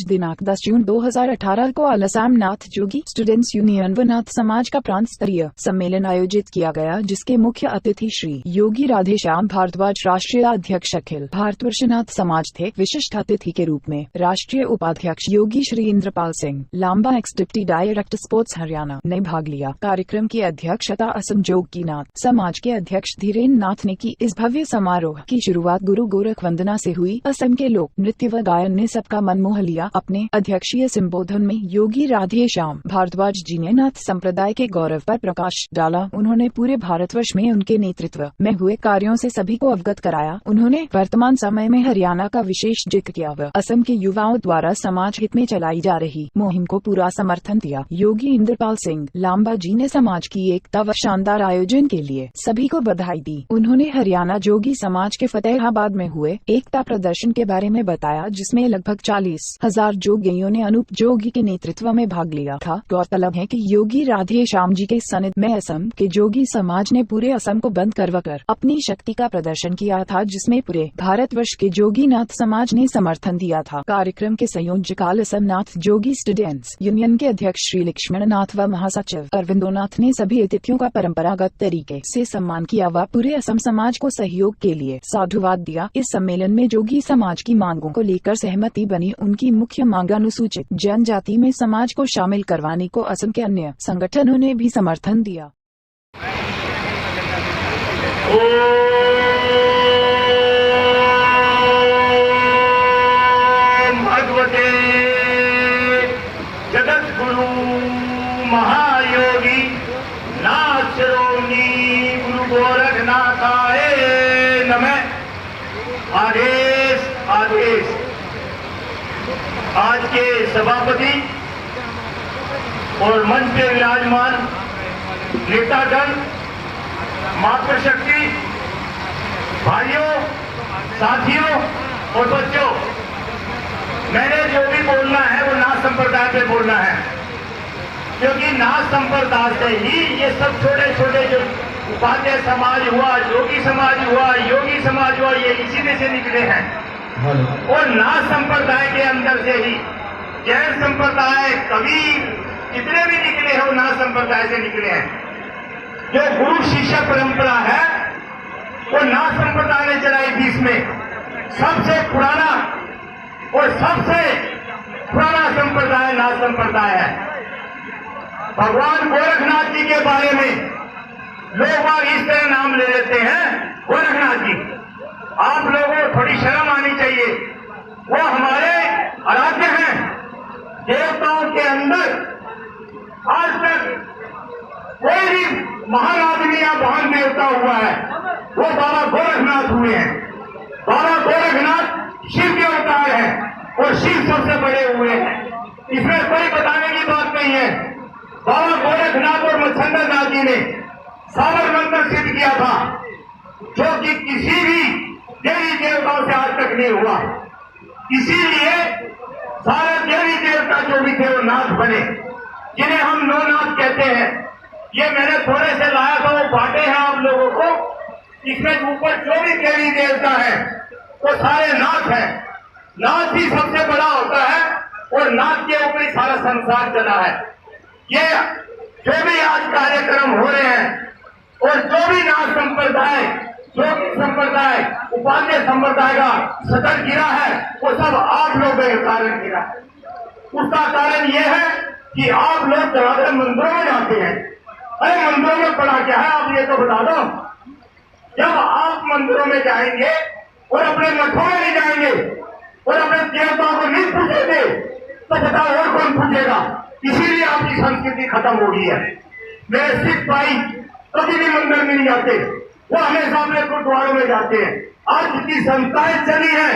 दिनांक 10 जून 2018 को अलसाम नाथ जोगी students union व नाथ समाज का प्रांत स्तरीय सम्मेलन आयोजित किया गया, जिसके मुख्य अतिथि श्री योगी राधेश्याम भारद्वाज राष्ट्रीय अध्यक्ष अखिल भारतवर्ष नाथ समाज थे। विशिष्ट अतिथि के रूप में राष्ट्रीय उपाध्यक्ष Yogi Shri Indrapal Singh Lamba ex deputy director sports Haryana ने भाग लिया। कार्यक्रम की अध्यक्षता असम जोगी नाथ समाज के अध्यक्ष धीरेन्द्र नाथ ने की। इस भव्य समारोह की शुरुआत गुरु गोरख वंदना से हुई। असम के लोक नृत्य व गायन ने सबका मन मोह लिया। अपने अध्यक्षीय संबोधन में योगी राधेश्याम भारद्वाज जी ने नाथ संप्रदाय के गौरव पर प्रकाश डाला। उन्होंने पूरे भारतवर्ष में उनके नेतृत्व में हुए कार्यों से सभी को अवगत कराया। उन्होंने वर्तमान समय में हरियाणा का विशेष जिक्र किया व असम के युवाओं द्वारा समाज हित में चलाई जा रही मुहिम को पूरा समर्थन दिया। योगी इंद्रपाल सिंह लांबा जी ने समाज की एकता व शानदार आयोजन के लिए सभी को बधाई दी। उन्होंने हरियाणा जोगी समाज के फतेहाबाद में हुए एकता प्रदर्शन के बारे में बताया, जिसमें लगभग 40,000 जोगियों ने अनूप जोगी के नेतृत्व में भाग लिया था। गौरतलब है कि योगी राधेश्याम जी के सानिध्य में असम के जोगी समाज ने पूरे असम को बंद करवाकर अपनी शक्ति का प्रदर्शन किया था, जिसमें पूरे भारतवर्ष के जोगी नाथ समाज ने समर्थन दिया था। कार्यक्रम के संयोजक असम नाथ जोगी स्टूडेंट्स यूनियन के अध्यक्ष श्री लक्ष्मण नाथ व महासचिव अरविंदो नाथ ने सभी अतिथियों का परंपरागत तरीके से सम्मान किया व पूरे असम समाज को सहयोग के लिए साधुवाद दिया। इस सम्मेलन में जोगी समाज की मांगों को लेकर सहमति बनी। उनकी मुख्य मांग अनुसूचित जनजाति में समाज को शामिल करवाने को असम के अन्य संगठनों ने भी समर्थन दिया। भगवते जगत गुरु महायोगी नाथ शिरोमणि गुरु गोरखनाथाय नमः। आदेश आदेश। आज के सभापति और मंच पे विराजमान नेतागण, मातृशक्ति, भाइयों, साथियों और बच्चों, मैंने जो भी बोलना है वो नाथ संप्रदाय पे बोलना है, क्योंकि नाथ संप्रदाय से ही ये सब छोटे छोटे जो उपाध्याय समाज हुआ, जोगी समाज हुआ, योगी समाज हुआ, ये इसी में से निकले हैं। और नाथ संप्रदाय के अंदर से ही जैन संप्रदाय, कबीर, जितने भी निकले हैं वो नाथ संप्रदाय से निकले हैं। जो गुरु शिष्य परंपरा है वो नाथ संप्रदाय ने चलाई थी। इसमें सबसे पुराना और सबसे पुराना संप्रदाय नाथ संप्रदाय है। भगवान गोरखनाथ जी के बारे में लोग इस तरह नाम ले लेते हैं, गोरखनाथ जी। आप लोगों को थोड़ी शर्म आनी चाहिए। वो हमारे आराध्य हैं। देवताओं के अंदर आज तक कोई भी महान आदमी या महान देवता हुआ है वो बाबा गोरखनाथ हुए हैं। बाबा गोरखनाथ शिव के अवतार हैं और शिव सबसे बड़े हुए हैं। इसमें कोई बताने की बात नहीं है। बाबा गोरखनाथ और मच्छंदर नाथ जी ने साबर मंत्र सिद्ध किया था, जो कि किसी भी देवी देवताओं से आज तक नहीं हुआ। इसीलिए सारे देवी देवता जो भी थे वो नाथ बने, जिन्हें हम नौ नाथ कहते हैं। ये मैंने थोड़े से लाया था, वो बांटे हैं आप लोगों को। इसमें ऊपर जो भी देवी देवता है वो सारे नाथ हैं। नाथ ही सबसे बड़ा होता है और नाथ के ऊपर ही सारा संसार चला है। ये जो भी आज कार्यक्रम हो रहे हैं और जो भी नाथ संप्रदाय, जोगी संप्रदाय, उपाध्याय संप्रदाय का सदर गिरा है, वो सब आप लोगों के कारण गिरा है। उसका कारण ये है कि आप लोग ज्यादा मंदिरों में जाते हैं। अरे मंदिरों में पढ़ा क्या है, आप ये तो बता दो। जब आप मंदिरों में जाएंगे और अपने मठों में नहीं जाएंगे और अपने देवताओं को नहीं पूछेंगे तो बताओ और कौन पूछेगा। इसीलिए आपकी संस्कृति खत्म हो गई है। मेरे सिख भाई कभी भी मंदिर में नहीं जाते, वो हमेशा अपने गुरुद्वारों में जाते हैं। आज जितनी संस्थाएं चली हैं,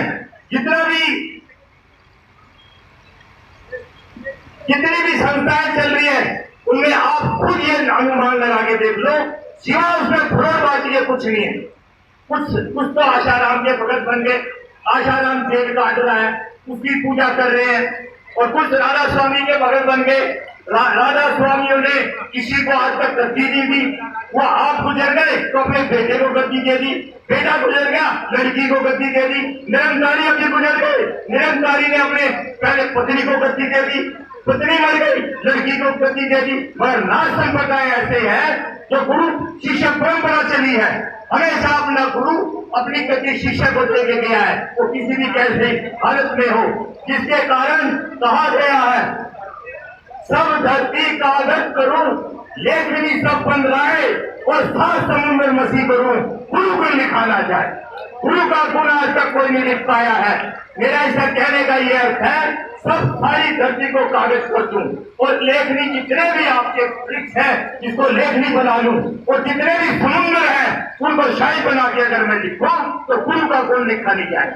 जितनी भी संस्थाएं चल रही है, उनमें आप खुद ये अनुमान लगा के देख लो, सिवाय उसमें फुरोबाजी है कुछ नहीं है। कुछ तो आशाराम के भगत बन गए, आशाराम पेड़ काट रहा है, उसकी पूजा कर रहे हैं, और कुछ राधा स्वामी के भगत बन गए, राधा स्वामियों ने किसी को आज तक गद्दी दी थी। वो आप गुजर गए तो अपने बेटे को गद्दी दे दी, बेटा गुजर गया लड़की को गद्दी दे दी, निरंकारी अभी गुजर गए, निरंकारी ने अपने पहले पत्नी को गद्दी दे दी, पत्नी मर गई लड़की को गद्दी दे दी। मगर नाथ संप्रदाय ऐसे है जो गुरु शिष्य परंपरा चली है, हमेशा अपना गुरु अपनी गद्दी शिष्य को देके गया है, वो किसी भी कैसे हालत में हो, जिसके कारण कहा गया है सब धरती कागज करूं लेखनी सब बन रहे और सात समुद्र मसी करूं गुरु को लिखाना जाए। गुरु का गुण आज तक कोई नहीं लिख पाया है। मेरा ऐसा कहने का ये अर्थ है सब सारी धरती को कागज कर दूं और लेखनी जितने भी आपके वृक्ष है जिसको लेखनी बना लूं और जितने भी समुद्र है उनको शाही बना के अगर मैं लिखूं तो गुरु का गुण लिखा नहीं जाए।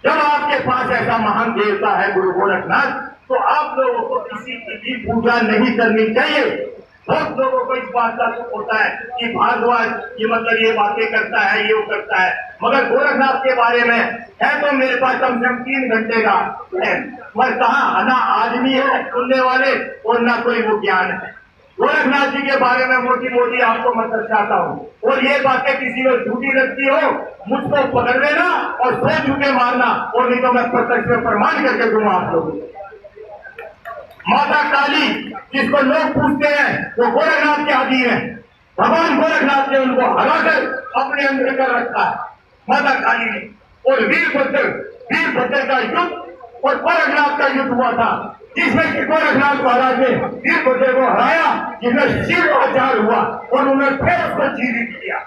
जब आपके पास ऐसा महान देवता है गुरु गोरखनाथ, तो आप लोगों को किसी की भी पूजा नहीं करनी चाहिए। बहुत लोगों को इस बात का दुख होता है कि भारद्वाज ये मतलब ये बातें करता है, ये वो करता है, मगर गोरखनाथ के बारे में है तो मेरे पास कम से कम 3 घंटे का है, मगर कहाँ ना आदमी है सुनने वाले और ना कोई वो ज्ञान है। गोरखनाथ जी के बारे में मोटी आपको मैं दर्शाता हूँ, और ये बातें किसी को झूठी लगती हो मुझको पकड़ लेना और 100 झूठे मारना, और नहीं तो मैं प्रत्यक्ष में प्रमाण करके दूंगा आप लोगों को। माता काली जिसको लोग पूछते हैं वो गोरखनाथ के आदि है। भगवान गोरखनाथ ने उनको हराकर अपने अंदर कर रखा है माता काली ने। और वीरभद्र का युद्ध और गोरखनाथ का युद्ध हुआ था, जिसमें कि गोरखनाथ महाराज ने वीरभद्र को हराया, जिसमें शिव आचार हुआ और उन्होंने फिर उसको जीवित किया।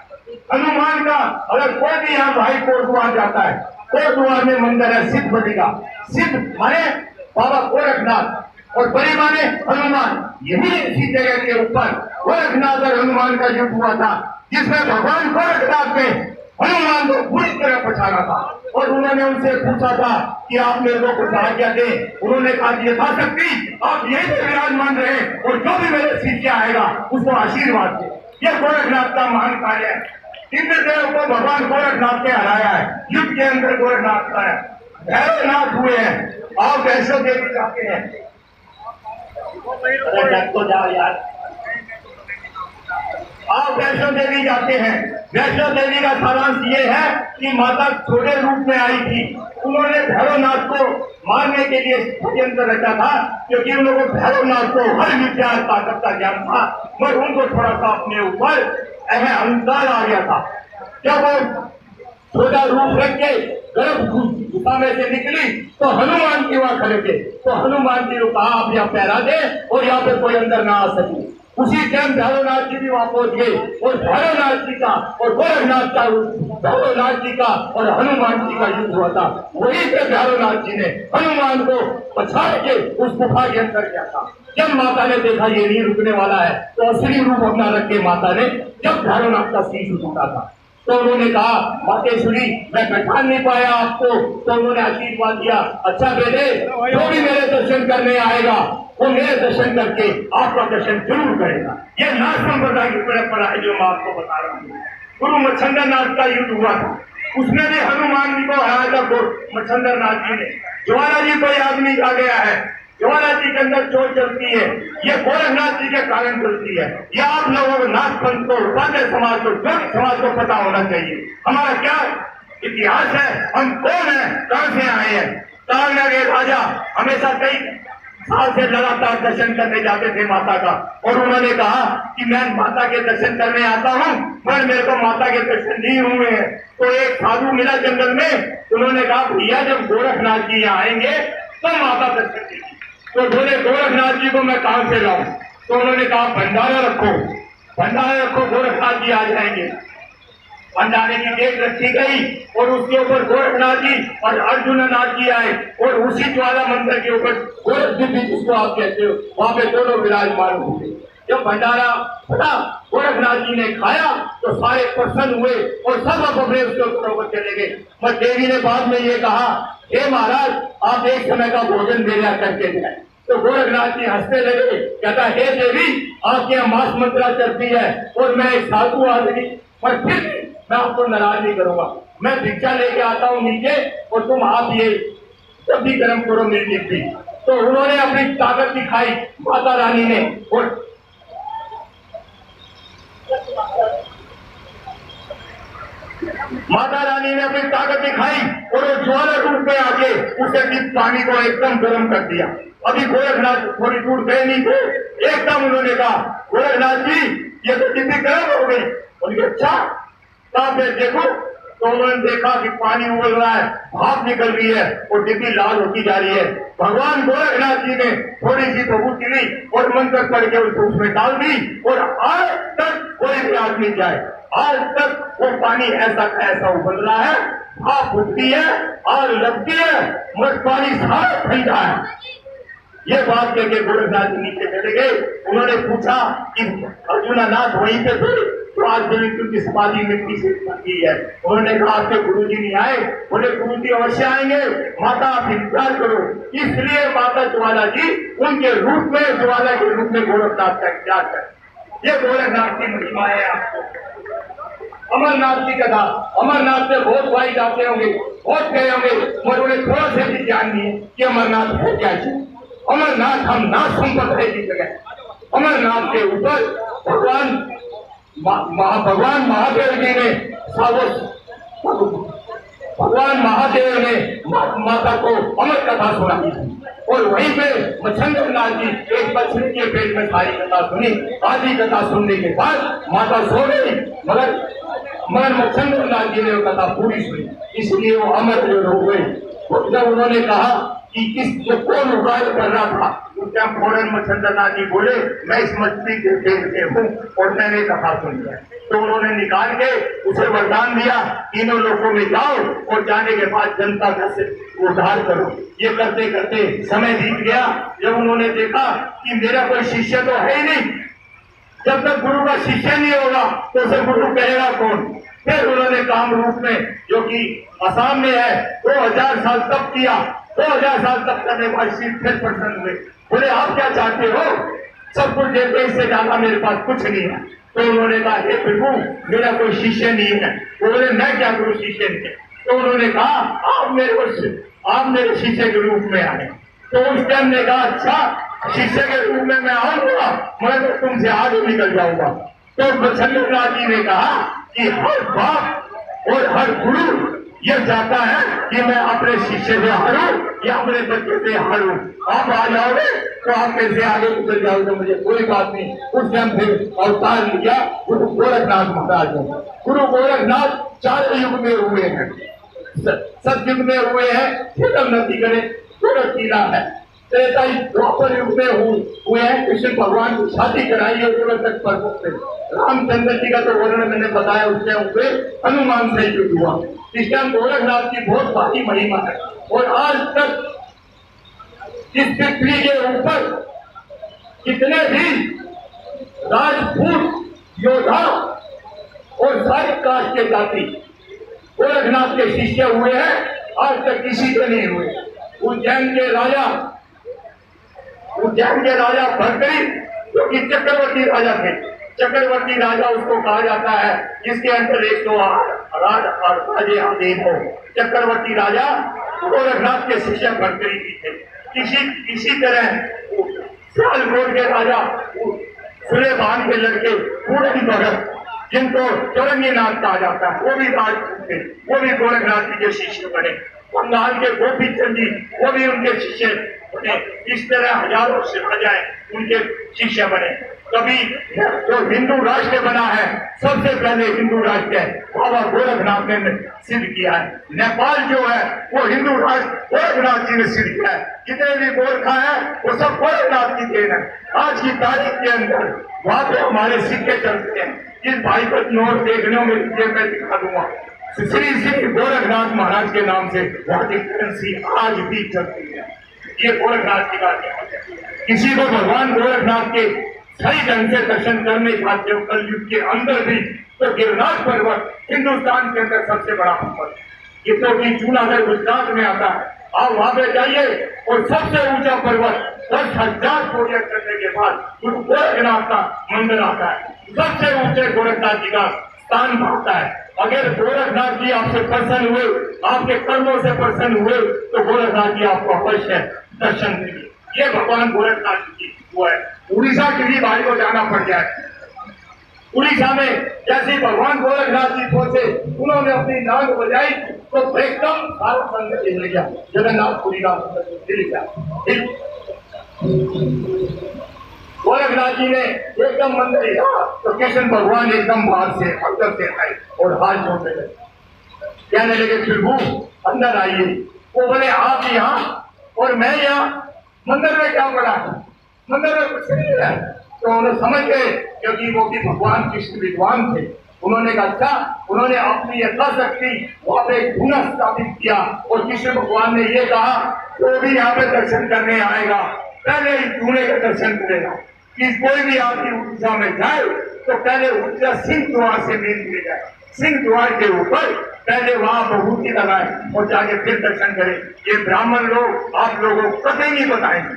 हनुमान का अगर कोई भी यहाँ भाई कोटद्वार जाता है, कोटद्वार में मंदिर है सिद्ध बनेगा, सिद्ध माने बाबा गोरखनाथ और बड़ी माने हनुमान। यही इसी जगह के ऊपर गोरखनाथ और हनुमान का युद्ध हुआ था, जिसमें भगवान गोरखनाथ ने हनुमान को पूरी तरह पछाड़ा था। और उन्होंने उनसे पूछा था कि आप मेरे को कुछ आज्ञा दें। उन्होंने कहा यथाशक्ति आप यही से विराजमान रहे और जो भी मेरे शिष्य आएगा उसको आशीर्वाद दे। यह गोरखनाथ का महान कार्य है। इंद्रदेव को भगवान गोरखनाथ ने हराया है, युद्ध के अंदर गोरखनाथ का है। भैरवनाथ हुए हैं, आप वैष्णो देवी जाते हैं, तो जाओ यार, आप वैष्णो देवी जाते हैं। वैष्णो देवी का सारांश ये है कि माता छोटे रूप में आई थी। उन्होंने भैरवनाथ को मारने के लिए षड्यंत्र रचा था, क्योंकि उन लोगों भैरवनाथ को हर विद्या ताकत का ज्ञान था, मगर उनको थोड़ा सा अपने ऊपर अहंकार आ गया था। जब वो छोटा रूप रख के गर्भ गुफा में से निकली तो हनुमान जी वहां खड़े थे, तो हनुमान जी को कहा आप यहाँ पहरा दे और यहाँ पे कोई अंदर ना आ सके। उसी टाइम भैरवनाथ जी भी वहां पहुंच गए और भैरवनाथ जी का और गोरखनाथ का, भैरवनाथ जी का और हनुमान जी का युद्ध हुआ था। वहीं से भैरवनाथ जी ने हनुमान को पछाड़ के उस गुफा के अंदर किया था। जब माता ने देखा ये नहीं रुकने वाला है, तो असली रूप अपना रख के माता ने जब भैरवनाथ का शीश उठा था, तो उन्होंने कहा मातेश्वरी मैं पहचान नहीं पाया आपको, तो उन्होंने आशीर्वाद दिया, अच्छा बेटे जो भी मेरे दर्शन करने आएगा वो मेरे दर्शन करके आपका दर्शन जरूर करेगा। ये नाथ संप्रदाय की परंपरा है जो मैं आपको बता रहा हूँ। गुरु मच्छंदर नाथ का युद्ध हुआ था, उसमें भी हनुमान जी को हराया था मच्छंदर नाथ जी ने। ज्वाला जी कोई आदमी आ गया है, ज्वाला जी के अंदर चोट चलती है, ये गोरखनाथ जी के कारण चलती है। ये आप लोगों को नाथ पंथ को उपाध्याय समाज को जन समाज को पता होना चाहिए हमारा क्या इतिहास है, हम कौन है, कहां से आए हैं। तारना के राजा हमेशा कई साल से लगातार दर्शन करने जाते थे माता का, और उन्होंने कहा कि मैं माता के दर्शन करने आता हूँ, पर मेरे को माता के दर्शन नहीं हुए हैं। तो एक साधु मिला जंगल में, उन्होंने कहा भैया जब गोरखनाथ जी यहाँ आएंगे तो माता दर्शन देगी। तो बोले गोरखनाथ जी को मैं कहां से लाऊं, तो उन्होंने कहा भंडारा रखो, भंडारा रखो, गोरखनाथ जी आ जाएंगे। भंडारे की डेट रखी गई और उसके ऊपर गोरखनाथ जी और अर्जुननाथ जी आए, और उसी ज्वाला मंदिर के ऊपर गोरख जी जिसको आप कहते हो वहां पे दोनों विराजमान हुए। जब भंडारा फटा गोरखनाथ जी ने खाया तो सारे प्रसन्न हुए और सब अपने उसके ऊपर चले गए। पर देवी ने बाद में ये कहा हे महाराज आप एक समय का भोजन दे दिया करके जाए। तो गोरखनाथ जी हंसने लगे, कहता हे देवी आपके यहाँ मांस मंत्रा चलती है और मैं एक साधु आदमी, पर फिर मैं आपको नाराज नहीं करूंगा, मैं भिक्षा लेके आता हूँ नीचे और तुम आप ये सब्जी गर्म करो मेरी टिप्पी। तो उन्होंने अपनी ताकत दिखाई माता रानी ने, और माता रानी ने अपनी ताकत दिखाई और वो ज्वाला रूप में आके उसे पानी को एकदम गर्म कर दिया। अभी गोरखनाथ थोड़ी दूर गए नहीं थे, एकदम उन्होंने कहा गोरखनाथ जी ये तो कितनी गर्म हो गई। बोलिए अच्छा साहब देखो, तो उन्होंने देखा कि पानी उबल रहा है, भाप निकल रही है और डिब्बी लाल होती जा रही है। भगवान गोरखनाथ जी ने थोड़ी सी भभूति ली और मंत्र पढ़ के उसको उसमें डाल दी, और आज तक कोई भी आदमी जाए, आज तक वो पानी ऐसा ऐसा उबल रहा है, भाप उठती है, आग लगती है, मगर पानी सारा ठंडा है। ये बात करके गोरखनाथ जी नीचे चले गए। उन्होंने पूछा कि अर्जुनानाथ वहीं पे थे, तो आज बिल्कुल की समाधि मिट्टी से बनी है। उन्होंने कहा आपके गुरुजी नहीं आए। बोले गुरुजी अवश्य आएंगे, माता आप इंतजार करो। इसलिए माता ज्वाला जी उनके रूप में, ज्वाला के रूप में गोरखनाथ का इंतजार करें। ये गोरखनाथ की महिमा है। आपको अमरनाथ की कथा, अमरनाथ से बहुत भाई जाते होंगे, बहुत गए होंगे, मगर उन्हें थोड़ा सा भी ज्ञान नहीं है कि अमरनाथ है क्या चीज। अमरनाथ हम नाथ संपत है की जगह। अमरनाथ के ऊपर भगवान महादेव जी ने भगवान महादेव ने माता को अमर कथा सुनाई, और वहीं पे मच्छिंद्र नाथ जी एक बछड़ी के पेट में सारी कथा सुनी। आधी कथा सुनने के बाद माता सो गई, मगर मच्छिंद्र नाथ जी ने वो कथा पूरी सुनी, इसलिए वो अमर हो गए। जब उन्होंने कहा कि किस जो कौन उपाय कर रहा था, उस टाइम फौरन मच्छिंद्र नाथ जी बोले मैं इस मछली के पेट में हूँ और मैंने कथा सुन लिया। तो उन्होंने निकाल के उसे वरदान दिया, तीनों लोगों में जाओ और जाने के बाद जनता का उद्धार करो। ये करते करते समय बीत गया। जब उन्होंने देखा कि मेरा कोई शिष्य तो है ही नहीं, जब तक गुरु का शिष्य नहीं होगा तो उसे गुरु कहेगा कौन। फिर उन्होंने कामरूप में, जो कि असम में है, 2000 साल तप किया। 2000 साल तप करने के बाद शिव फिर प्रसन्न हुए। बोले आप क्या चाहते हो, सब कुछ देते, इससे ज्यादा मेरे पास कुछ नहीं है। तो उन्होंने कहा हे प्रभु मेरा कोई शिष्य नहीं है। बोले मैं क्या करूं शिष्य नहीं है। तो उन्होंने कहा आप मेरे शिष्य के रूप में आए। तो उस टाइम ने कहा अच्छा शिष्य के रूप में मैं आऊंगा, मैं तो तुमसे आगे निकल जाऊंगा। तो मच्छिंद्र नाथ जी ने कहा कि हर बाप और हर गुरु यह चाहता है कि मैं अपने शिष्य से हारूं या अपने बच्चे से हारूं। आप आ जाओगे तो आप कैसे आगे निकल जाओगे, मुझे कोई बात नहीं। उस टाइम फिर अवतार लिया गुरु गोरखनाथ महाराज ने। गुरु गोरखनाथ 4 युग में हुए हैं, सतयुग में हुए हैं, फिर नदी करे गोरख किला है। त्रेता द्वापर युग में हुए हैं, कृष्ण भगवान की शादी कराई है तक पर्वत से। रामचंद्र जी का तो वर्णन मैंने बताया, उसके हुए हनुमान से युद्ध हुआ। इस टाइम गोरखनाथ की बहुत भारी महिमा है, और आज तक इस पृथ्वी के ऊपर कितने भी राजपूत योद्धा और सारी कास्ट के जाति गोरखनाथ के शिष्य हुए हैं, आज तक किसी के नहीं हुए। उज्जैन के राजा भरतरी, जो कि चक्रवर्ती राजा थे, चक्रवर्ती राजा उसको कहा जाता है जिसके अंदर 108 राजे अधीन हो। चक्रवर्ती राजा गोरखनाथ के शिष्य भरतरी जी थे। इसी तरह सियालकोट के राजा सुलेमान के लड़के पूरन भगत, जिनको चौरंगीनाथ कहा जाता है, वो भी राजपूत थे, वो भी गोरखनाथ जी के शिष्य बने। बंगाल के गोपी चंद जी, वो भी उनके शिष्य बने। इस तरह हजारों से राजाएं उनके शिष्य बने। कभी जो हिंदू राष्ट्र बना है, सबसे पहले हिंदू राष्ट्र है बाबा गोरखनाथ ने सिद्ध किया है। नेपाल जो है वो हिंदू राष्ट्र गोरखनाथ जी ने सिद्ध किया है। जितने भी गोरखा है वो सब गोरखनाथ की देन है। आज की तारीख के अंदर वहां पे हमारे सिक्के चलते हैं। जिस भाई को नोट देखने में मैं दिखा दूंगा, श्री गोरखनाथ महाराज के नाम से वहां की करेंसी आज भी चलती है। ये गोरखनाथ की बात है। किसी को भगवान गोरखनाथ के सही ढंग से दर्शन करने चाहते हो कलयुग के अंदर भी, तो गिरनार पर्वत हिंदुस्तान के अंदर सबसे बड़ा पर्वत, ये तो कि जूनागढ़ गुजरात में आता है। आप वहां पे जाइए और सबसे ऊंचा पर्वत 10,000 पौड़ियां करने के बाद गुरु गोरखनाथ का मंदिर आता है। सबसे ऊंचे गोरखनाथ जी का स्थान पाता है। अगर गोरखनाथ जी आपसे प्रसन्न हुए, आपके कर्मों से प्रसन्न हुए, तो गोरखनाथ जी आपको अवश्य दर्शन देंगे। ये भगवान गोरखनाथ की वो है। उड़ीसा किसी भाई को जाना पड़ जाए, उड़ीसा में जैसे भगवान गोरखनाथ जी पहुंचे, उन्होंने अपनी नाक बजाई तो एकदम सारा संग हिल गया, जगन्नाथपुरी का हिल गया। गोरखनाथ जी ने एकदम मंदिर हिला तो कृष्ण भगवान एकदम बाहर से अंदर से आए और हाथ जोड़ने लगे, कहने लगे प्रभु अंदर आइए। वो बोले आप यहाँ और मैं यहाँ, मंदिर में क्या पड़ा है, मंदिर में कुछ नहीं है। तो उन्होंने समझ गए, क्योंकि वो भी भगवान कृष्ण विद्वान थे। उन्होंने कहा अच्छा, उन्होंने अपनी यथाशक्ति वहां पे धूना स्थापित किया और कृष्ण भगवान ने ये कहा तो भी यहाँ पे दर्शन करने आएगा पहले ही धूने का दर्शन करेगा। कि कोई भी आदमी उड़ीसा में जाए तो पहले उड़ीसा सिंह द्वार से मेल मिल जाए, सिंह द्वार के ऊपर पहले वहां बहूती लगाए और जाके फिर दर्शन करें। ये ब्राह्मण लोग आप लोगों को कभी नहीं बताएंगे,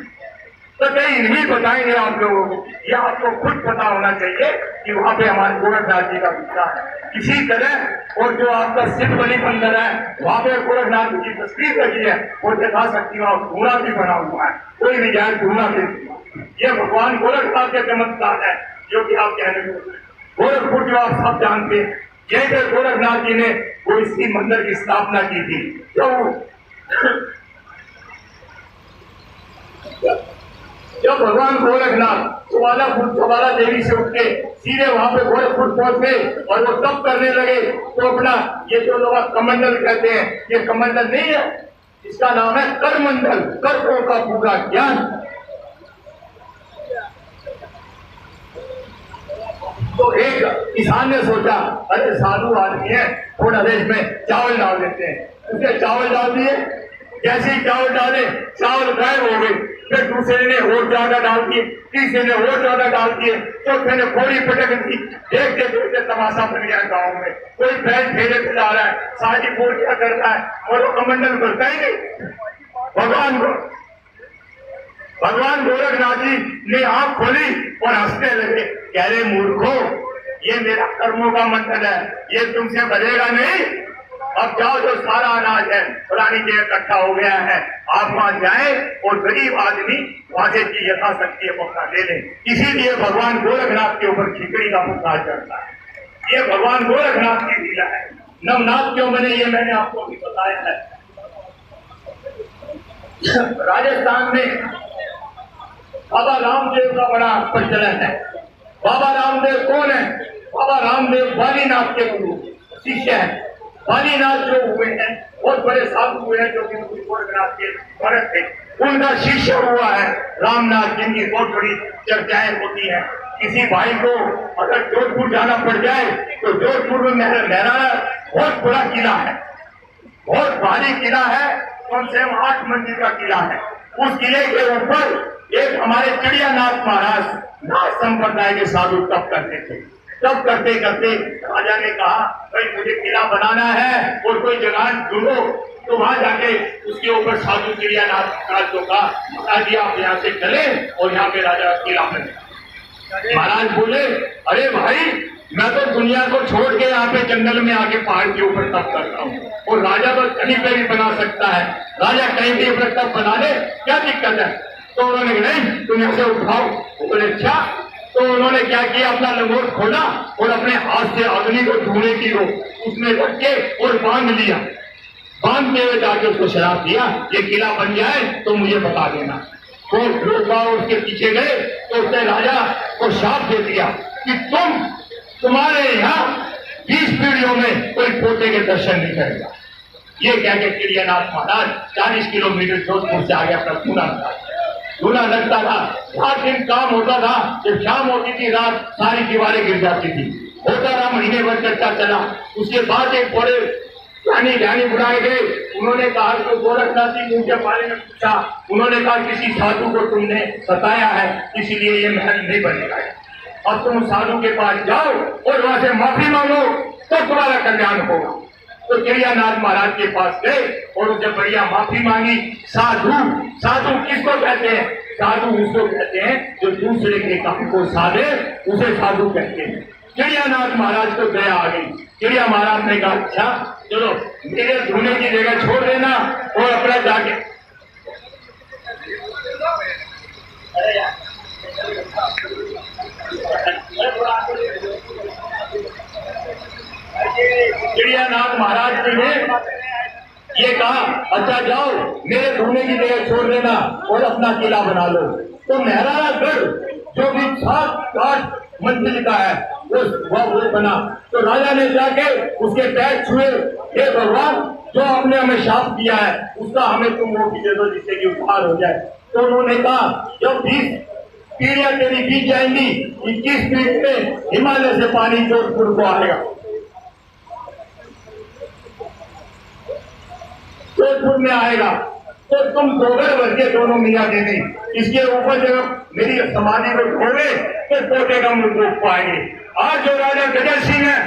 कभी नहीं बताएंगे आप लोगों को। ये आपको खुद पता होना चाहिए कि वहां पे हमारे गोरखनाथ जी का विचार है। इसी तरह और जो आपका सिद्ध बलि मंदिर है वहां पे गोरखनाथ की तस्वीर लगी है और दिखा सकती हूँ, धूना भी बना हुआ है, कोई भी जाए धूना भी। ये भगवान गोरखनाथ के चमत्कार है जो कि आप कहने को गोरखपुर जो आप सब जानते हैं, यही पर गोरखनाथ जी ने वो इसी मंदिर की स्थापना की थी। जब भगवान गोरखनाथ ज्वाला देवी से उठ के सीधे वहां पे गोरखपुर पहुंचे और वो तप करने लगे तो अपना ये जो लोग कमंडल कहते हैं, ये कमंडल नहीं है, इसका नाम है करमंडल, कर्कों का पूरा ज्ञान। तो एक किसान ने सोचा अरे साधु आदमी है, थोड़ा देश में चावल डाल देते हैं। उसने चावल डाल दिए, जैसे ही चावल डाले चावल गायब हो गए। फिर दूसरे ने और ज्यादा डाल दिए, तीसरे ने और ज्यादा डाल दिए, चौथे ने थोड़ी पटक दी। देखते देखते तमाशा बन गया गाँव में, कोई बैल ठेले पे जा रहा है, शादी बोल क्या कर रहा है और वो कमंडल करता ही नहीं। भगवान गोरखनाथ जी ने आंख खोली और हंसने लगे, कह रहे मूर्खो, ये मेरा कर्मों का मंडल है, ये तुमसे बनेगा नहीं। अब जाओ, जो सारा अनाज है पुरानी जगह इकट्ठा हो गया है, आप वहां जाए और गरीब आदमी वहां से की यथाशक्ति अपना ले लें। इसीलिए भगवान गोरखनाथ के ऊपर खिचड़ी का प्रसाद चढ़ता है। ये भगवान गोरखनाथ की लीला है। नवनाथ क्यों बने ये मैंने आपको भी बताया है। राजस्थान में बाबा रामदेव का बड़ा प्रचलन है। बाबा रामदेव कौन है? बाबा रामदेव बालीनाथ के गुरु शिष्य है। बालीनाथ जो हुए हैं बहुत बड़े साधु हुए हैं, जो कि गोरखनाथ के भक्त थे, उनका शिष्य हुआ है रामनाथ, जिनकी बहुत बड़ी चर्चाएं होती है। किसी भाई को अगर जोधपुर जाना पड़ जाए तो जोधपुर में महराना बहुत बड़ा किला है, बहुत भारी किला है, कम से कम 8 मंजिल का किला है। उस किले के ऊपर एक हमारे चिड़ियानाथ महाराज नाथ संप्रदाय के साधु तप करते थे। तब करते करते राजा ने कहा भाई मुझे किला बनाना है और कोई जगह ढूंढो। तो वहां जाके उसके ऊपर साधु चिड़ियानाथ महाराज को कहा महाराज आप यहाँ से चले और यहाँ पे राजा किला बने। महाराज बोले अरे भाई मैं तो दुनिया को छोड़ के यहाँ पे जंगल में आके पहाड़ के ऊपर तप करता हूँ और राजा तो कहीं पे भी बना सकता है, राजा कहीं भी अपना तप बना ले, क्या दिक्कत है। तो उन्होंने कहा नहीं तुम ऐसे उठाओ। बोले अच्छा। तो उन्होंने क्या किया, अपना लंगोट खोला और अपने हाथ से अग्नि को धुएं की रो उसमें रख के और बांध लिया। बांधते हुए जाके उसको शराब दिया, ये किला बन जाए तो मुझे बता देना। तो लोग उसके पीछे गए तो उसने राजा को शाप दे दिया कि तुम्हारे यहाँ 20 पीढ़ियों में कोई पोते के दर्शन नहीं करेगा। ये कह के चिड़ियानाथ महाराज 40 किलोमीटर जोधपुर से आगे अपना धूना लगता था। रात दिन काम होता था, जब शाम होती थी रात सारी दीवारें गिर जाती थी। होता रहा, महीने भर चर्चा चला। उसके बाद एक बड़े ज्ञानी बुलाए गए। उन्होंने कहा तो गोरखनाथ जी उनके बारे में पूछा। उन्होंने कहा किसी साधु को तुमने सताया है इसीलिए ये महल नहीं बनेगा। अब तुम साधु के पास जाओ और वहां से माफी मांगो तो तुम्हारा कल्याण होगा। तो चिड़ियानाथ महाराज के पास गए और उनसे बढ़िया माफी मांगी। साधु किसको कहते हैं? साधु उसको कहते हैं जो दूसरे के काम को साधे, उसे साधु कहते हैं। चिड़ियानाथ महाराज को दया आ गई। चिड़िया महाराज ने कहा अच्छा चलो मेरे धुने की जगह छोड़ देना और अपना जाके महाराज जी ने ये कहा, अच्छा जाओ मेरे धोने की जगह छोड़ देना और अपना किला बना लो। तो मेहरानागढ़ जो भी 7-8 मंजिल का है वो बना। तो राजा ने जाके उसके पैर छुए, हे भगवान जो आपने हमें शाप दिया है उसका हमें तुम वो भी दे दो जिससे कि उपहार हो जाए। तो उन्होंने कहा जब 20 पीढ़ियां तेरी बीत जाएंगी, 21 पीढ़ी में हिमालय से पानी जोधपुर को आएगा, जोधपुर में आएगा। तो तुम दोगर भर के दोनों मियाँ दीदी इसके ऊपर जब मेरी समाधि को खोले तो पोटे का मुंह देख पाएंगे। आज जो राजा गजर सिंह है,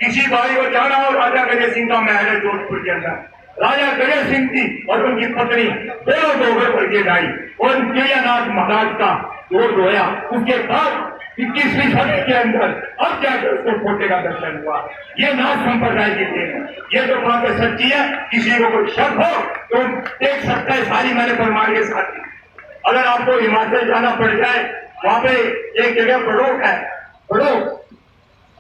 किसी भाई को जाना हो, राजा गजर सिंह का महल है जोधपुर के अंदर। राजा गजर सिंह थी और उनकी पत्नी दोनों दोगर भर के ढाई और जयानाथ महाराज का गोद धोया। उसके बाद 21वीं सदी के अंदर अब जाकर उसको पोटे का दर्शन हुआ। ये नाथ संप्रदाय की देन है, ये तो बात सच्ची है। किसी को कोई शक हो तो देख सकता है, सारी मैंने प्रमाण के साथ। अगर आपको हिमाचल जाना पड़ जाए, वहां पे एक जगह बड़ोक है,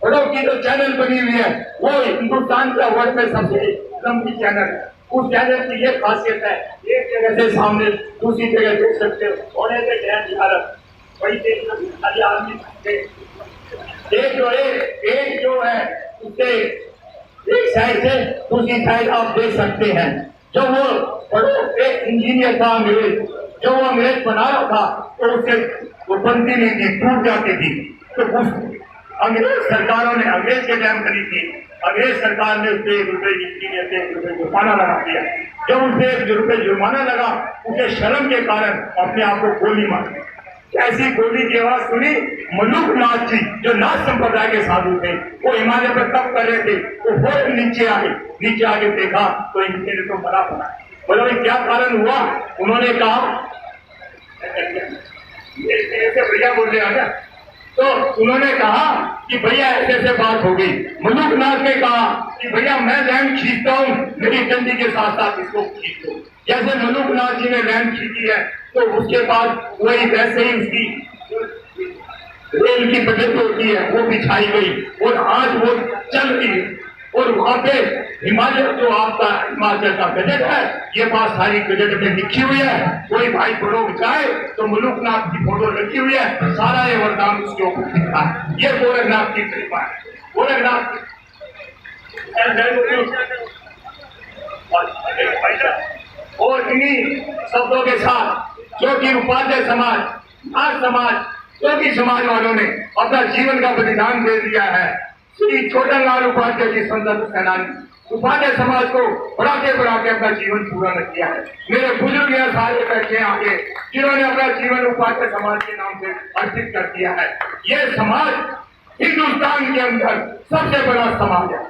बड़ोक की जो चैनल बनी हुई है वो हिंदुस्तान का वर्ल्ड में सबसे लंबी चैनल है। उस चैनल की ये खासियत है, एक जगह से सामने दूसरी जगह देख सकते हो, सोने से गैर इमारत वही देख सकते आदमी सकते। एक जो है उससे एक साइड से दूसरी साइड आप देख सकते हैं। जो वो बड़ोक एक इंजीनियर था अंग्रेज, जो वो अंग्रेज बना रहा था तो उससे वो बनती नहीं थी, टूट जाती थी। तो उस अंग्रेज सरकारों ने अंग्रेज के टाइम करी थी, अंग्रेज सरकार ने उससे ₹1 की कीमत ₹1 जुर्माना लगा दिया। जब उसे ₹1 जुर्माना लगा, उसे शर्म के कारण अपने आप को गोली मारी। ऐसी गोली की आवाज सुनी, मलुकनाथ जी जो नाथ संप्रदाय के साधु थे, वो हिमालय पर तप कर रहे थे, वो फौरन नीचे आगे देखा तो इनके लिए तो बड़ा बना। बोले क्या कारण हुआ? उन्होंने कहा भैया बोल रहे हैं, तो उन्होंने कहा कि भैया ऐसे ऐसे बात हो गई। मलुकनाथ ने कहा कि भैया मैं लैंड खींचता हूँ, मेरी डंडी के साथ साथ इसको खींच दो। जैसे मलुकनाथ जी ने लैंड खींची है तो उसके बाद वही वैसे ही उसकी रेल की बजट होती है वो बिछाई गई और आज वो चल रही है। और वहां पे हिमालय जो आपका हिमाचल का बजट है, ये बात सारी बजट में लिखी हुई है। कोई भाई फोटो जाए तो मलुकनाथ की फोटो रखी हुई है, सारा ये वरदान उसके ऊपर लिखा है। ये गोरखनाथ की कृपा है, गोरखनाथ और इन्हीं शब्दों के साथ जो कि उपाध्याय समाज, नाथ समाज, जो कि समाज वालों ने अपना जीवन का बलिदान दे दिया है। श्री छोटनलाल उपाध्याय जी संत सेनानी उपाध्याय समाज को बढ़ाते अपना जीवन पूरा न किया है। मेरे बुजुर्ग यहाँ सारे बैठे हैं आगे, जिन्होंने अपना जीवन उपाध्याय समाज के नाम से अर्पित कर दिया है। ये समाज हिंदुस्तान के अंदर सबसे बड़ा समाज है।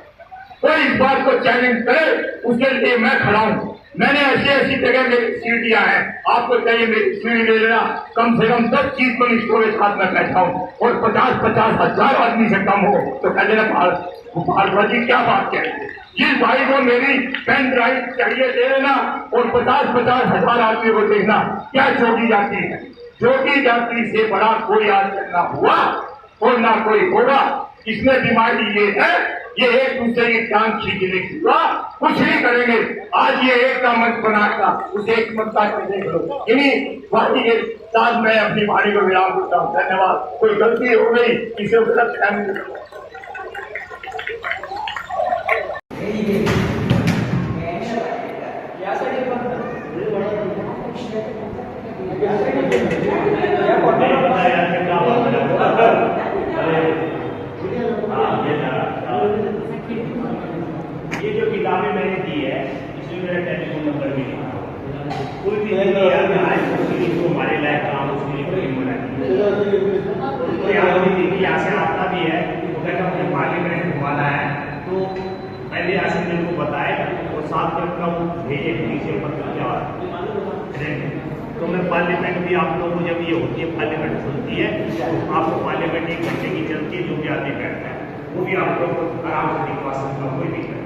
कोई इस बात को चैलेंज करे उसके लिए मैं खड़ा हूँ। मैंने ऐसी जगह मेरी सीढ़ियां हैं, आपको चाहिए मेरी सीढ़ी ले लेना। कम से कम 10 चीज को स्टोरेज हाथ में बैठा हूँ और 50-50 हजार आदमी से कम हो तो कह देना भारद्वाज जी क्या बात करेंगे। जिस भाई को मेरी पेन ड्राइव चाहिए दे देना और 50-50 हजार आदमी को देखना, क्या जोगी जाति है। जोगी जाति से बड़ा कोई आज तक ना हुआ और ना कोई होगा। इसमें बीमारी ये है, ये एक दूसरे की टांग खींचने की कुछ नहीं करेंगे। आज ये एक का मत बनाता, उस एक मत का देख लो। इन्हीं वाणी के साथ मैं अपनी वाणी को विराम देता हूँ। धन्यवाद। कोई गलती हो गई इसे गलत ये जो किताबें मैंने दी है इसमें मेरा टेलीफोन नंबर भी लिखा। कोई भी हमारे लायक काम उसके लिए कोई यहाँ से आता भी है तो कहता मुझे पार्लियामेंट घुमाना है तो पहले यहाँ से मेरे को बताए और 7 दिन का वो भेजे नीचे पत्र क्या तो मैं पार्लियामेंट भी आप लोगों को जब ये होती है पार्लियामेंट खुलती है तो आपको पार्लियामेंट 1 घंटे की चलती है, जो भी आदमी बैठता है वो भी आप लोग आराम से दिखवा सकता हूँ, कोई भी करे।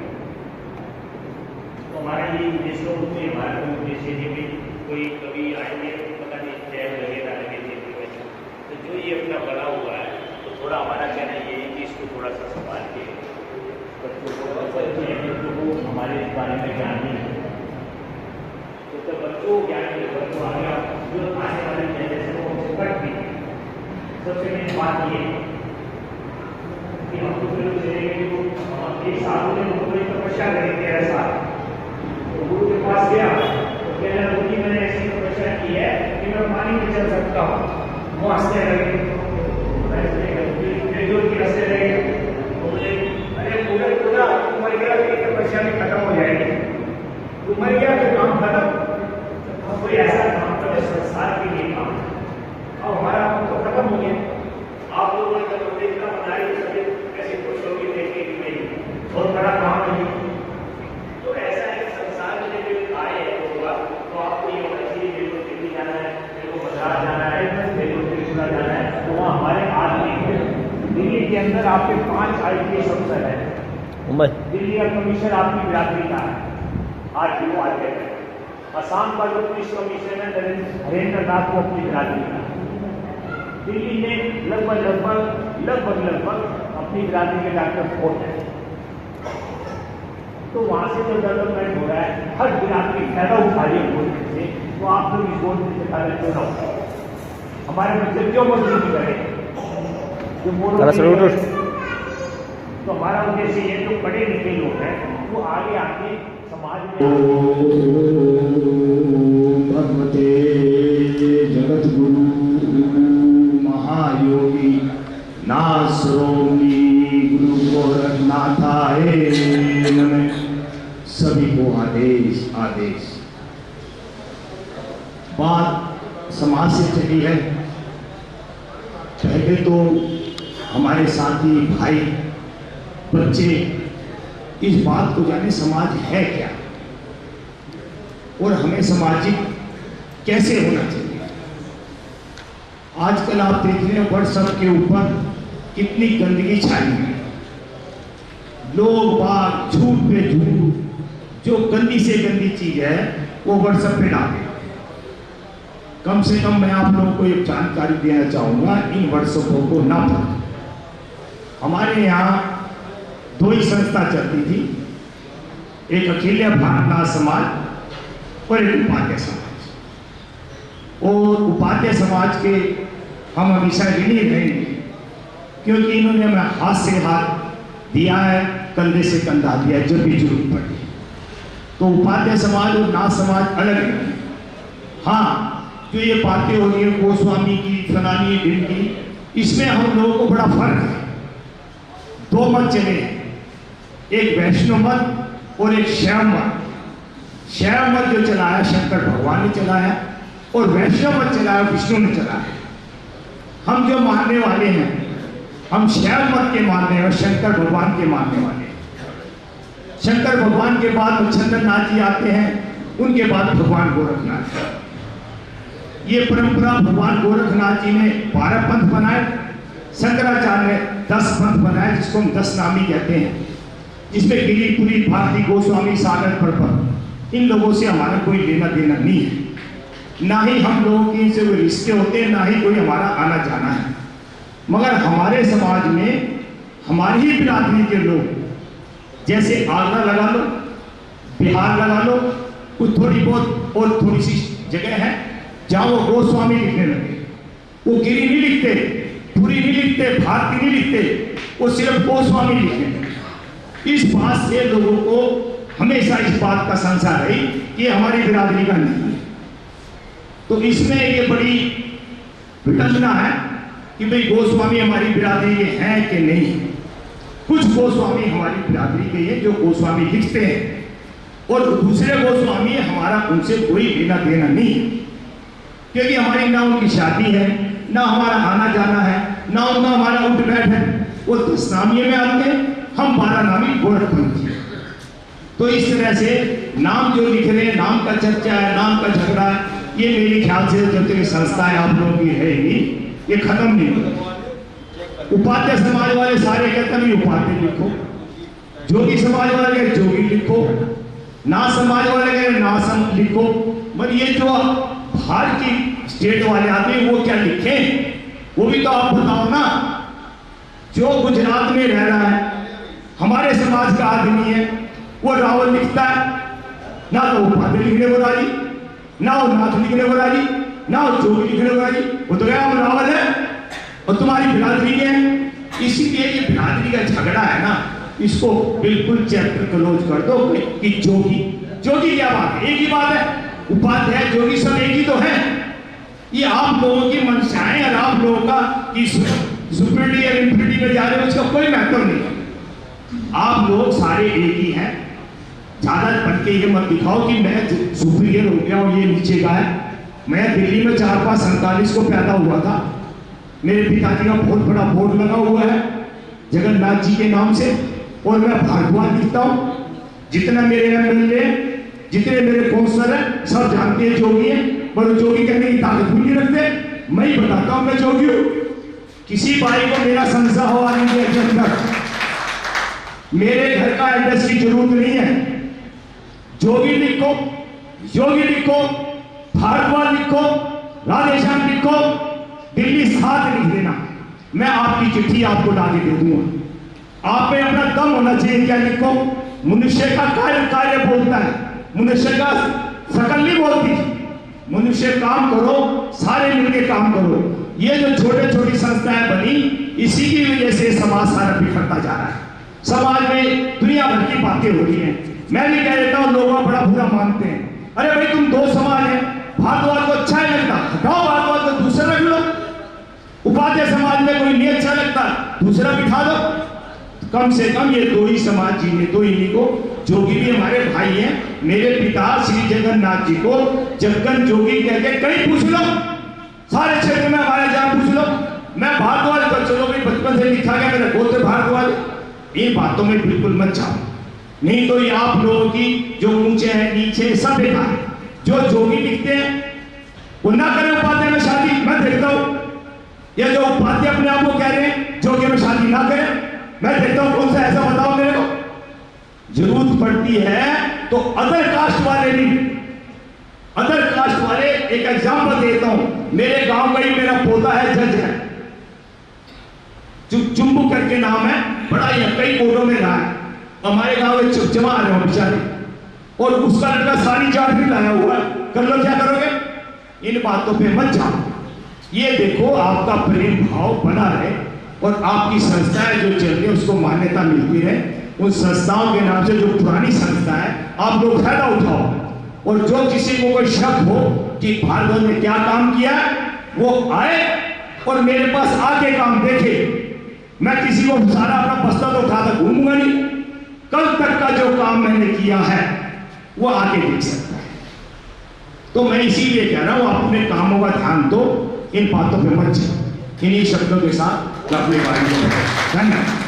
तो हमारा ये उद्देश्य होती है, हमारा कोई उद्देश्य है कि कोई कभी आएंगे पता नहीं टैग लगेगा लगे तो जो ये अपना बना हुआ है तो थोड़ा हमारा कहना ये है कि इसको थोड़ा सा संभाल के बारे में ज्ञान नहीं है। तो बच्चों को ज्ञान नहीं, बच्चों आगे जो आने वाले जनरेशन को कट भी। सबसे मेन बात ये कि हम तो फिर एक साधु ने मुझे तपस्या करी 13 साल, तो गुरु के पास गया तो कहने लगा कि मैंने ऐसी तपस्या की है कि मैं पानी में चल सकता हूँ, वो हंसने लगे, जो कि हंसने लगे, तो मुझे अरे पूरा पूरा मर गया, तपस्या भी खत्म हो जाएगी, तू मर गया तो काम खत्म। अब कोई ऐसा काम करे संसार के लिए काम, और हमारा काम तो खत्म हो गया। आप लोगों ने जब देखना बनाई सभी कैसे खुश होगी देखे कि नहीं बहुत बड़ा काम है। तो ऐसा है कि संसार में जब आए होगा तो आपको ये होना चाहिए मेरे को दिल्ली जाना है, मेरे को बाजार जाना है, मेरे को त्रिपुरा जाना है, तो वहाँ हमारे आदमी दिल्ली के अंदर आपके 5 IPS अफसर है। दिल्ली का कमिश्नर आपकी बिरादरी का है, RTO आते हैं। असम का जो पुलिस कमिश्नर है हरेंद्र नाथ को अपनी बिरादरी का। दिल्ली में लगभग अपनी बिरादरी के डॉक्टर फोर्ट है। तो वहां से जो डेवलपमेंट हो रहा है, हर बिरादरी फायदा उठा रही है गवर्नमेंट से, तो आप लोग इस गवर्नमेंट से फायदा क्यों ना उठाओ? हमारे बच्चे क्यों मजदूरी करें? जो तो हमारा उद्देश्य ये जो पढ़े लिखे लोग हैं वो आगे आके समाज में भगवते जगत गुरु महायोगी नासरोमी गुरु गोरखनाथाय नमः। सभी को आदेश आदेश। बात समाज से चली है। पहले तो हमारे साथी भाई बच्चे इस बात को जाने समाज है क्या और हमें सामाजिक कैसे होना चाहिए। आजकल आप देख रहे हैं व्हाट्सएप के ऊपर कितनी गंदगी छाई है। लोग बात झूठ पे झूठ, जो गंदी से गंदी चीज है वो व्हाट्सएप पे डालते। कम से कम मैं आप लोगों को एक जानकारी देना चाहूंगा, इन व्हाट्सएपों को ना पढ़ें। हमारे यहाँ 2 ही संस्था चलती थी, एक अखिल भारतनाथ समाज और एक उपाध्याय समाज। और उपाध्याय समाज के हम हमेशा ऋणी रहेंगे क्योंकि इन्होंने हमें हाथ से हाथ दिया है, कंधे से कंधा दिया है जब भी जरूरत पड़ी। तो उपाध्याय समाज और नाथ समाज अलग है। हाँ, जो ये बातें हो रही है गोस्वामी की, फलानी ढिंडी, इसमें हम लोगों को बड़ा फर्क है। 2 मत चले हैं, एक वैष्णव मत और एक शैव मत। शैव मत जो चलाया शंकर भगवान ने चलाया और वैष्णव मत चलाया विष्णु ने चलाया। हम जो मानने वाले हैं हम शैव मत के मानने और शंकर भगवान के मानने वाले हैं। शंकर भगवान के बाद मच्छंद्रनाथ जी आते हैं, उनके बाद भगवान गोरखनाथ। ये परंपरा भगवान गोरखनाथ जी ने 12 पंथ बनाए, शंकराचार्य ने 10 पंथ बनाए जिसको हम 10 नामी कहते हैं, जिसमें गिरिपुरी, भारती, गोस्वामी, सागर, पर्वत, इन लोगों से हमारा कोई लेना देना नहीं है। ना ही हम लोगों के इनसे कोई रिश्ते होते हैं, ना ही कोई हमारा आना जाना है। मगर हमारे समाज में हमारी ही बिरादरी के लोग, जैसे आगरा लगा लो, बिहार लगा लो, कुछ थोड़ी बहुत और थोड़ी सी जगह है जहां वो गोस्वामी लिखने लगे। वो गिरी नहीं लिखते, पुरी नहीं लिखते, भारती नहीं लिखते, वो सिर्फ गोस्वामी लिखते। इस बात से लोगों को हमेशा इस बात का संशय रही कि हमारी बिरादरी का नहीं है। तो इसमें ये बड़ी विडंबना है कि भाई गोस्वामी हमारी बिरादरी के हैं कि नहीं। कुछ गोस्वामी हमारी बिरादरी के हैं जो गोस्वामी लिखते हैं, और दूसरे गोस्वामी हमारा उनसे कोई लेना देना नहीं है, क्योंकि हमारी ना उनकी शादी है, ना हमारा आना जाना है, ना उनका हमारा उठ बैठ है। वो 10 नामियों में आते हैं, हम 12 नामी गोरखपंथी। तो इस तरह से नाम जो लिख रहे हैं, नाम का चर्चा है, नाम का झगड़ा है, ये मेरे ख्याल से जब तक संस्थाएं आप लोगों की है ही ये खत्म नहीं होगा। उपाध्याय समाज वाले सारे कहते हैं उपाध्याय लिखो, जोगी समाज वाले कहते जोगी लिखो, नाथ समाज वाले कहते नासम लिखो। मगर ये जो बाहर की स्टेट वाले आते हैं वो क्या लिखे, वो भी तो आप बताओ ना। जो गुजरात में रह रहा है, हमारे समाज का आदमी है, वो रावण लिखता है, ना तो वो पादरी लिखने को राजी, ना वो नाथ लिखने को राजी, ना वो जोगी लिखने को राजी। वो तो क्या हम रावण है और तुम्हारी बिरादरी है। इसीलिए ये बिरादरी का झगड़ा है ना, इसको बिल्कुल चैप्टर क्लोज कर दो कि जोगी जोगी क्या बात है, एक ही बात है। उपाध्याय जोगी सब एक ही तो है। ये आप लोगों की मंशाएं और आप लोगों का कि सुपीरियरिटी और इंफीरियरिटी में जा रहे हो, उसका कोई महत्व नहीं है। आप लोग सारे एक ही हैं। ज्यादा बन के ये मत दिखाओ कि मैं सुपीरियर हो गया और ये नीचे का है। मैं दिल्ली में 4-5-47 को पैदा हुआ था। मेरे पिताजी का बहुत बड़ा बोर्ड लगा हुआ है जगन्नाथ जी के नाम से, और मैं भारद्वाज लिखता हूँ। जितना मेरे एमएलए, जितने मेरे काउंसलर हैं, सब जानते हैं जोगी है, पर जोगी कहने की ताकत भी नहीं रखते। मैं ही बताता हूँ मैं जोगी हूँ। किसी भाई को मेरा संशय हो आने के अंदर मेरे घर का एड्रेस की जरूरत नहीं है। जोगी लिखो, योगी लिखो, भारद्वाज लिखो, राधेश्याम लिखो, दिल्ली 7 लिख देना। मैं आपकी चिट्ठी आपको डाल के दे दूंगा। आप में अपना दम होना चाहिए। क्या लिखो? मनुष्य का कार्य बोलता है, मनुष्य का शकल नहीं बोलती। मनुष्य काम करो, सारे मिलकर काम करो। ये जो छोटे छोटी संस्थाएं बनी, इसी की वजह से समाज सारा बिखरता जा रहा है। समाज में दुनिया भर की बातें हो रही हैं। मैं भी कह देता हूं, लोग बड़ा बुरा मानते हैं। अरे भाई तुम 2 समाज हैं, भारद्वाज को अच्छा ही लगता, हटाओ भारद्वाज को, दूसरा रख लो। उपाध्याय समाज में कोई नहीं अच्छा लगता, दूसरा बिठा दो। कम से कम ये 2 ही समाज जीने दो इन्हीं को। जोगी भी हमारे भाई हैं। मेरे पिता श्री जगन्नाथ जी को जगन जोगी कह के कहीं पूछ लो, सारे क्षेत्र में हमारे जहां पूछ लो। मैं भारद्वाज को, चलो भाई बचपन से लिखा गया मेरे गोत्र भारद्वाज। इन बातों में बिल्कुल मत जाओ, नहीं तो ये आप लोगों की जो ऊंचे हैं नीचे सब बेकार है। जो जोगी लिखते हैं वो ना करें उपाध्याय में शादी, मैं देखता हूं। या जो उपाध्याय अपने आप को कह रहे हैं जोगी में शादी ना करें, मैं देखता हूं। कौन सा ऐसा बताओ मेरे को। जरूरत पड़ती है तो अदर कास्ट वाले भी, अदर कास्ट वाले, एक एग्जांपल देता हूं। मेरे गांव का ही मेरा पोता है, जज है, चुम्बू करके नाम है, बड़ा ही कई कोर्टों में रहा है। हमारे गांव में जमा आ रहे हो बेचारे, और उसका लड़का सारी जाट भी लाया हुआ है। कर लो, क्या करोगे? इन बातों पे मत जाओ। ये देखो आपका प्रेम भाव बना रहे और आपकी संस्थाएं जो चल रही है उसको मान्यता मिलती रहे। उन संस्थाओं के नाम से जो पुरानी संस्था है आप लोग फायदा उठाओ। और जो किसी को कोई शक हो कि भारद्वाज ने क्या काम किया, वो आए और मेरे पास आके काम देखे। मैं किसी को सारा अपना बस्ता तो उठाकर घूमूंगा नहीं। कल तक का जो काम मैंने किया है वो आके देख सकता है। तो मैं इसीलिए कह रहा हूं, आप अपने कामों का ध्यान दो, इन बातों पे मत जाओ। इन्हीं शब्दों के साथ अपने बारे में धन्यवाद।